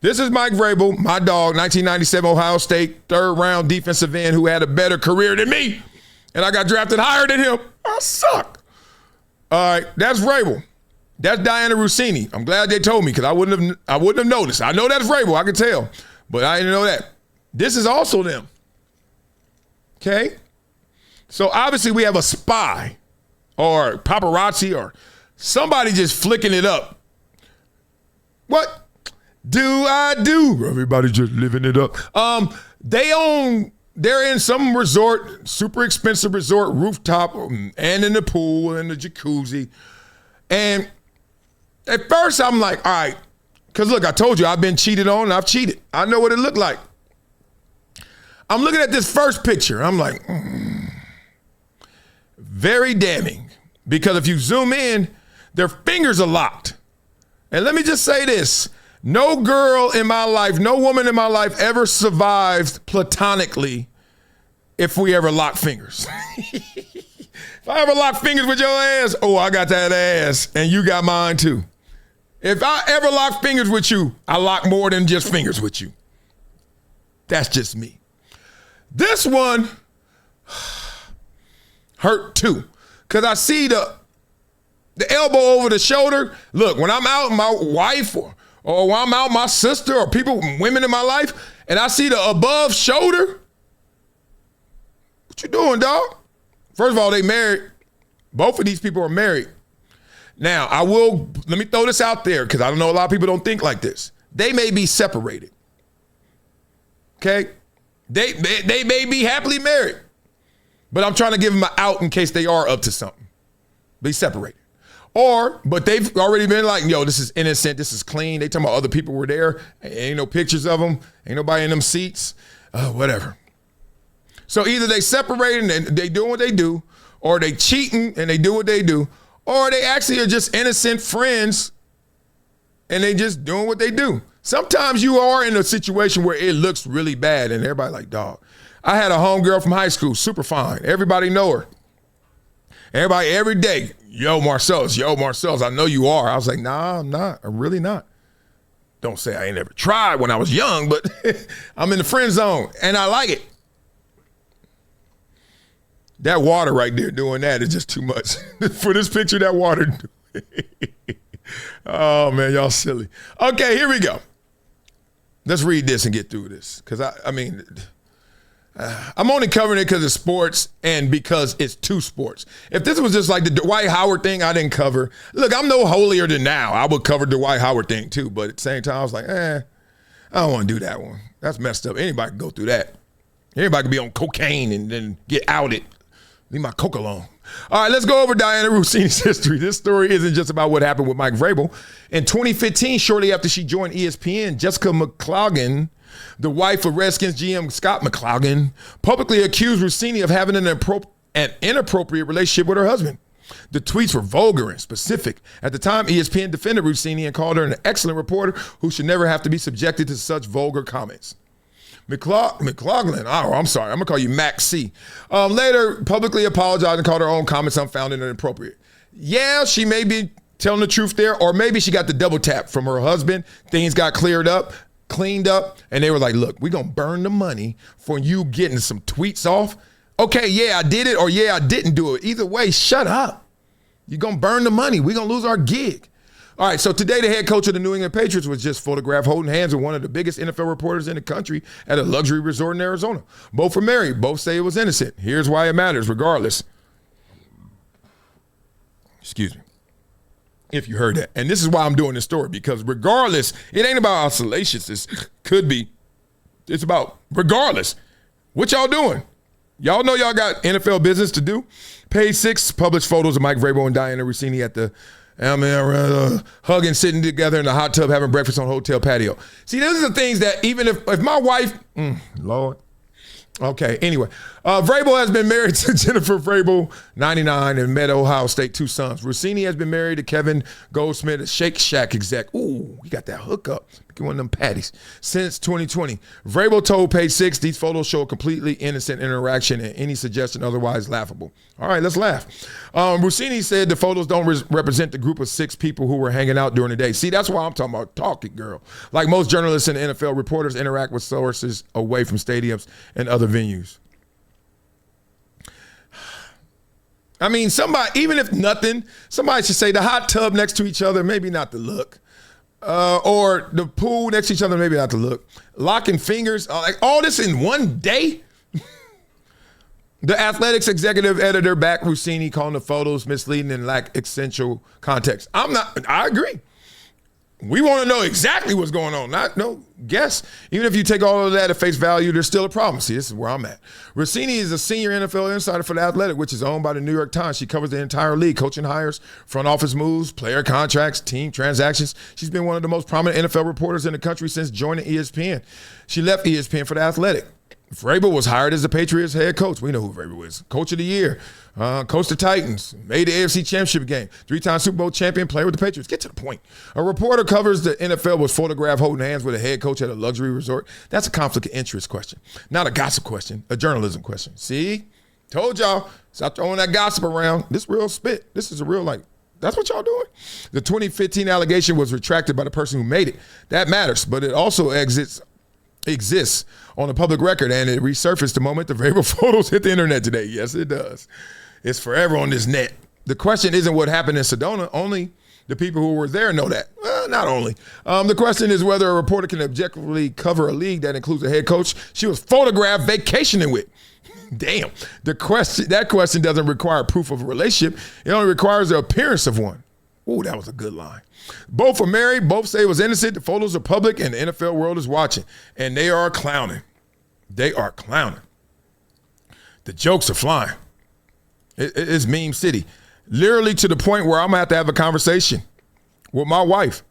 This is Mike Vrabel, my dog, 1997 Ohio State third-round defensive end who had a better career than me, and I got drafted higher than him. I suck. All right, that's Vrabel. That's Diana Russini. I'm glad they told me because I wouldn't have noticed. I know that's Vrabel, I can tell, but I didn't know that. This is also them. Okay? So obviously we have a spy or paparazzi or somebody just flicking it up. What do I do? Everybody just living it up. They're in some resort, super expensive resort, rooftop, and in the pool and the jacuzzi. And at first I'm like, all right, because look, I told you I've been cheated on and I've cheated. I know what it looked like. I'm looking at this first picture. I'm like, very damning. Because if you zoom in, their fingers are locked. And let me just say this. No girl in my life, no woman in my life ever survived platonically if we ever lock fingers. If I ever lock fingers with your ass, oh, I got that ass, and you got mine too. If I ever lock fingers with you, I lock more than just fingers with you. That's just me. This one hurt too, because I see the elbow over the shoulder. Look, when I'm out, my wife or when I'm out, my sister or women in my life, and I see the above shoulder, what you doing, dog? First of all, they married. Both of these people are married. Now, let me throw this out there because I don't know a lot of people don't think like this. They may be separated. Okay? They may be happily married, but I'm trying to give them an out in case they are up to something. Be separated. But they've already been like, yo, this is innocent, this is clean. They talking about other people were there. Ain't no pictures of them. Ain't nobody in them seats. Whatever. So either they separated and they doing what they do, or they cheating and they do what they do, or they actually are just innocent friends and they just doing what they do. Sometimes you are in a situation where it looks really bad and everybody like, dog. I had a homegirl from high school, super fine. Everybody know her. Everybody every day, yo, Marcellus, I know you are. I was like, nah, I'm not. I'm really not. Don't say I ain't never tried when I was young, but I'm in the friend zone and I like it. That water right there doing that is just too much. For this picture, that water. Oh, man, y'all silly. Okay, here we go. Let's read this and get through this. Because, I'm only covering it because it's sports and because it's two sports. If this was just like the Dwight Howard thing, I didn't cover. Look, I'm no holier than thou. I would cover the Dwight Howard thing too. But at the same time, I was like, I don't want to do that one. That's messed up. Anybody can go through that. Anybody can be on cocaine and then get outed. Leave my coke alone. All right, let's go over Diana Russini's history. This story isn't just about what happened with Mike Vrabel. In 2015, shortly after she joined ESPN, Jessica McCloughan, the wife of Redskins GM Scott McCloughan, publicly accused Russini of having an inappropriate relationship with her husband. The tweets were vulgar and specific. At the time, ESPN defended Russini and called her an excellent reporter who should never have to be subjected to such vulgar comments. McCloughan, I'm sorry, I'm gonna call you Mac C. Later, publicly apologized and called her own comments unfounded and inappropriate. Yeah, she may be telling the truth there, or maybe she got the double tap from her husband. Things got cleaned up, and they were like, look, we're gonna burn the money for you getting some tweets off. Okay, yeah, I did it, or yeah, I didn't do it. Either way, shut up. You're gonna burn the money. We're gonna lose our gig. All right, so today the head coach of the New England Patriots was just photographed holding hands with one of the biggest NFL reporters in the country at a luxury resort in Arizona. Both are married. Both say it was innocent. Here's why it matters, regardless. Excuse me. If you heard that. And this is why I'm doing this story, because regardless, it ain't about how salacious this could be. It's about regardless. What y'all doing? Y'all know y'all got NFL business to do. Page 6 published photos of Mike Vrabel and Diana Russini at the hugging, sitting together in the hot tub, having breakfast on a hotel patio. See, those are the things that even if my wife, Lord. Okay, anyway. Vrabel has been married to Jennifer Vrabel, 99, and met Ohio State 2 sons. Russini has been married to Kevin Goldsmith, a Shake Shack exec. Ooh, he got that hookup. Get one of them patties. Since 2020. Vrabel told Page 6, these photos show a completely innocent interaction and any suggestion otherwise laughable. All right, let's laugh. Russini said the photos don't represent the group of 6 people who were hanging out during the day. See, that's why I'm talking about talking, girl. Like most journalists and NFL reporters interact with sources away from stadiums and other venues. I mean, somebody, even if nothing, somebody should say the hot tub next to each other, maybe not the look. Or the pool next to each other, maybe not the look. Locking fingers, like all this in one day? The Athletics executive editor backed Russini, calling the photos misleading and lack essential context. I agree. We want to know exactly what's going on, not no guess. Even if you take all of that at face value, there's still a problem. See, this is where I'm at. Russini is a senior NFL insider for The Athletic, which is owned by the New York Times. She covers the entire league, coaching hires, front office moves, player contracts, team transactions. She's been one of the most prominent NFL reporters in the country since joining ESPN. She left ESPN for The Athletic. Vrabel was hired as the Patriots head coach. We know who Vrabel is. Coach of the year. Coached the Titans. Made the AFC Championship game. 3-time Super Bowl champion, player with the Patriots. Get to the point. A reporter covers the NFL was photographed holding hands with a head coach at a luxury resort. That's a conflict of interest question. Not a gossip question. A journalism question. See? Told y'all. Stop throwing that gossip around. This real spit. This is a real, like, that's what y'all doing? The 2015 allegation was retracted by the person who made it. That matters. But it also exists on the public record, and it resurfaced the moment the Vrabel photos hit the internet today. Yes, it does. It's forever on this net. The question isn't what happened in Sedona. Only the people who were there know that. Well, not only. The question is whether a reporter can objectively cover a league that includes a head coach she was photographed vacationing with. Damn. That question doesn't require proof of a relationship. It only requires the appearance of one. Ooh, that was a good line. Both are married. Both say it was innocent. The photos are public, and the NFL world is watching. And they are clowning. They are clowning. The jokes are flying. It's meme city. Literally to the point where I'm going to have a conversation with my wife.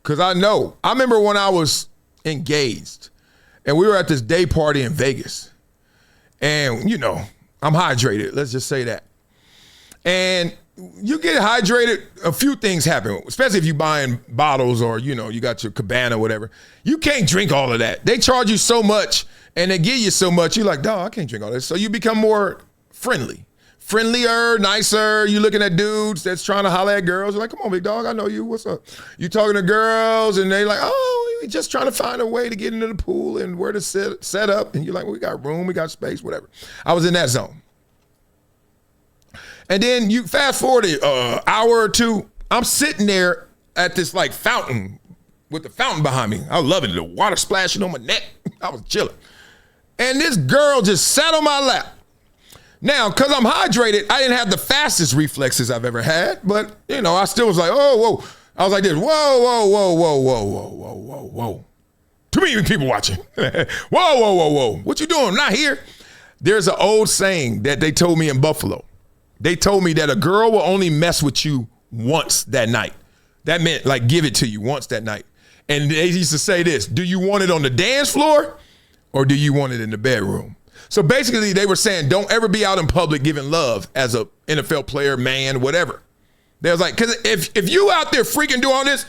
Because I know. I remember when I was engaged, and we were at this day party in Vegas. And, you know, I'm hydrated. Let's just say that. And you get hydrated, a few things happen, especially if you're buying bottles or, you know, you got your cabana or whatever. You can't drink all of that. They charge you so much and they give you so much. You're like, dog, I can't drink all this. So you become more friendlier, nicer. You looking at dudes that's trying to holler at girls. You're like, come on, big dog, I know you. What's up? You talking to girls and they like, oh, we just trying to find a way to get into the pool and where to set up. And you're like, well, we got room, we got space, whatever. I was in that zone. And then you fast forward an hour or two, I'm sitting there at this like fountain with the fountain behind me. I love it. The water splashing on my neck. I was chilling. And this girl just sat on my lap. Now, because I'm hydrated, I didn't have the fastest reflexes I've ever had, but, you know, I still was like, oh, whoa. I was like this, whoa, whoa, whoa, whoa, whoa, whoa, whoa, whoa, whoa. Too many people watching. Whoa, whoa, whoa, whoa. What you doing? I'm not here. There's an old saying that they told me in Buffalo. They told me that a girl will only mess with you once that night. That meant like give it to you once that night. And they used to say this, do you want it on the dance floor or do you want it in the bedroom? So basically they were saying don't ever be out in public giving love as a NFL player, man, whatever. They was like, because if you out there freaking doing all this,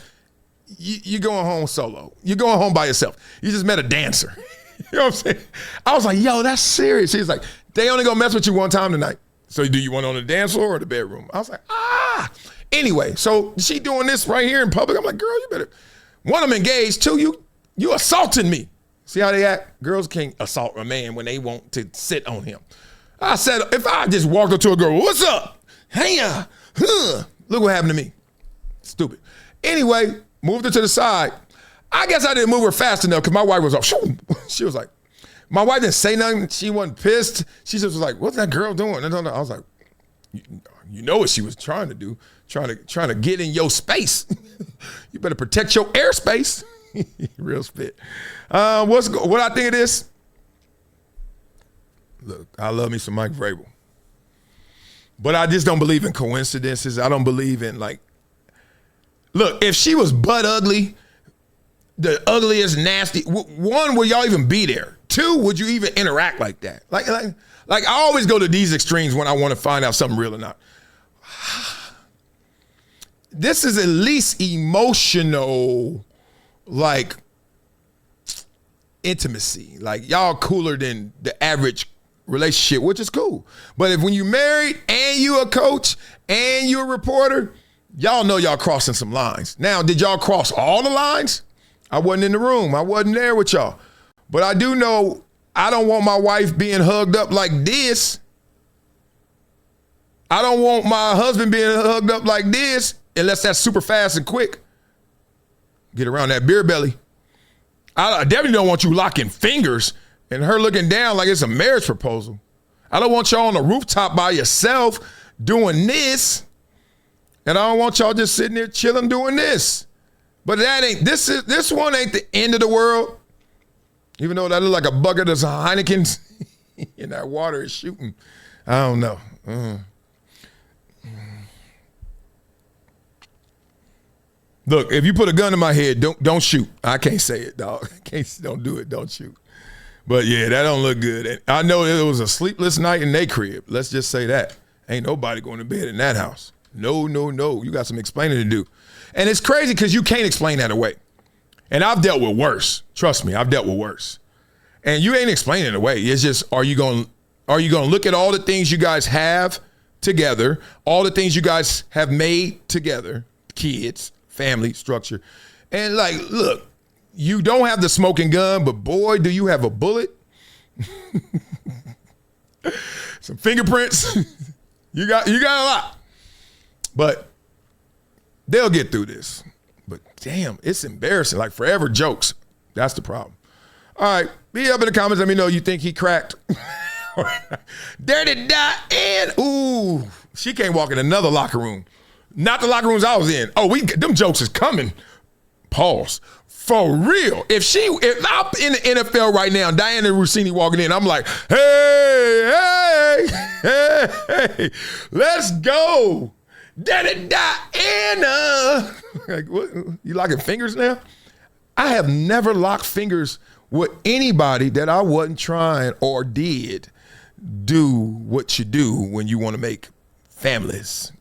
you're going home solo. You're going home by yourself. You just met a dancer. You know what I'm saying? I was like, yo, that's serious. He's like, they only gonna mess with you one time tonight. So do you want it on the dance floor or the bedroom? I was like, Anyway, so she doing this right here in public. I'm like, girl, you better. One, I'm engaged. Two, you assaulting me. See how they act? Girls can't assault a man when they want to sit on him. I said, if I just walked up to a girl, what's up? Hey, look what happened to me. Stupid. Anyway, moved her to the side. I guess I didn't move her fast enough because my wife was off. She was like, my wife didn't say nothing. She wasn't pissed. She just was like, what's that girl doing? I was like, you know what she was trying to do, trying to get in your space. You better protect your airspace. Real spit. What I think of this? Look, I love me some Mike Vrabel. But I just don't believe in coincidences. I don't believe in look, if she was butt ugly, the ugliest, nasty, one, will y'all even be there? Two, would you even interact like that? Like I always go to these extremes when I want to find out something real or not. This is at least emotional like intimacy. Like y'all cooler than the average relationship, which is cool. But if when you married and you a coach and you a reporter, y'all know y'all crossing some lines. Now, did y'all cross all the lines? I wasn't in the room. I wasn't there with y'all. But I do know I don't want my wife being hugged up like this. I don't want my husband being hugged up like this unless that's super fast and quick. Get around that beer belly. I definitely don't want you locking fingers and her looking down like it's a marriage proposal. I don't want y'all on the rooftop by yourself doing this. And I don't want y'all just sitting there chilling doing this. But this one ain't the end of the world. Even though that look like a bucket of Heineken's and that water is shooting. I don't know. Look, if you put a gun in my head, don't shoot. I can't say it, dog. Don't do it. Don't shoot. But yeah, that don't look good. And I know it was a sleepless night in their crib. Let's just say that. Ain't nobody going to bed in that house. No. You got some explaining to do. And it's crazy because you can't explain that away. And I've dealt with worse. Trust me, I've dealt with worse. And you ain't explaining it away. It's just, are you going to look at all the things you guys have together, all the things you guys have made together, kids, family, structure, and like, look, you don't have the smoking gun, but boy, do you have a bullet, some fingerprints. you got a lot. But they'll get through this. But damn, it's embarrassing. Like forever jokes. That's the problem. All right, be up in the comments. Let me know you think he cracked. Dirty Diane. Ooh, she can't walk in another locker room. Not the locker rooms I was in. Oh, them jokes is coming. Pause. For real. If I'm in the NFL right now, Diane and Russini walking in, I'm like, hey, let's go. Daddy Diana. Like, what? You locking fingers now? I have never locked fingers with anybody that I wasn't trying or did do what you do when you want to make families.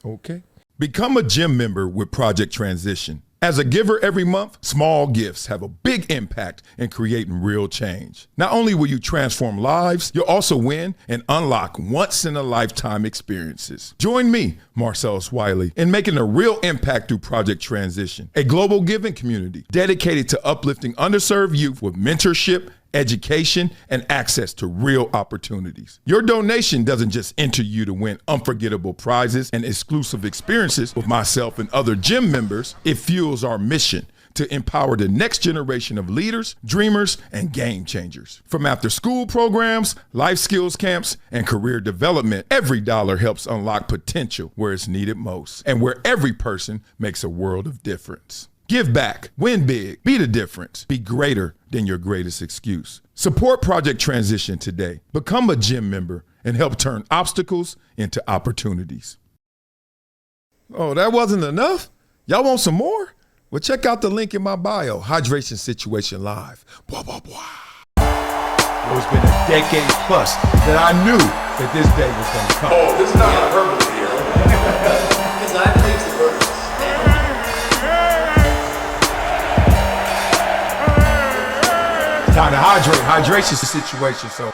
Okay. Become a gym member with Project Transition. As a giver every month, small gifts have a big impact in creating real change. Not only will you transform lives, you'll also win and unlock once-in-a-lifetime experiences. Join me, Marcellus Wiley, in making a real impact through Project Transition, a global giving community dedicated to uplifting underserved youth with mentorship, education, and access to real opportunities. Your donation doesn't just enter you to win unforgettable prizes and exclusive experiences with myself and other gym members. It fuels our mission to empower the next generation of leaders, dreamers, and game changers. From after-school programs, life skills camps, and career development, every dollar helps unlock potential where it's needed most, and where every person makes a world of difference. Give back, win big, be the difference, be greater than your greatest excuse. Support Project Transition today. Become a gym member and help turn obstacles into opportunities. Oh, that wasn't enough? Y'all want some more? Well, check out the link in my bio, Hydration Situation Live. Blah, blah, blah. It's been a decade plus that I knew that this day was going to come. Oh, this is not hyperbole here. Because I think the verse. Time to hydrate. Hydration situation. So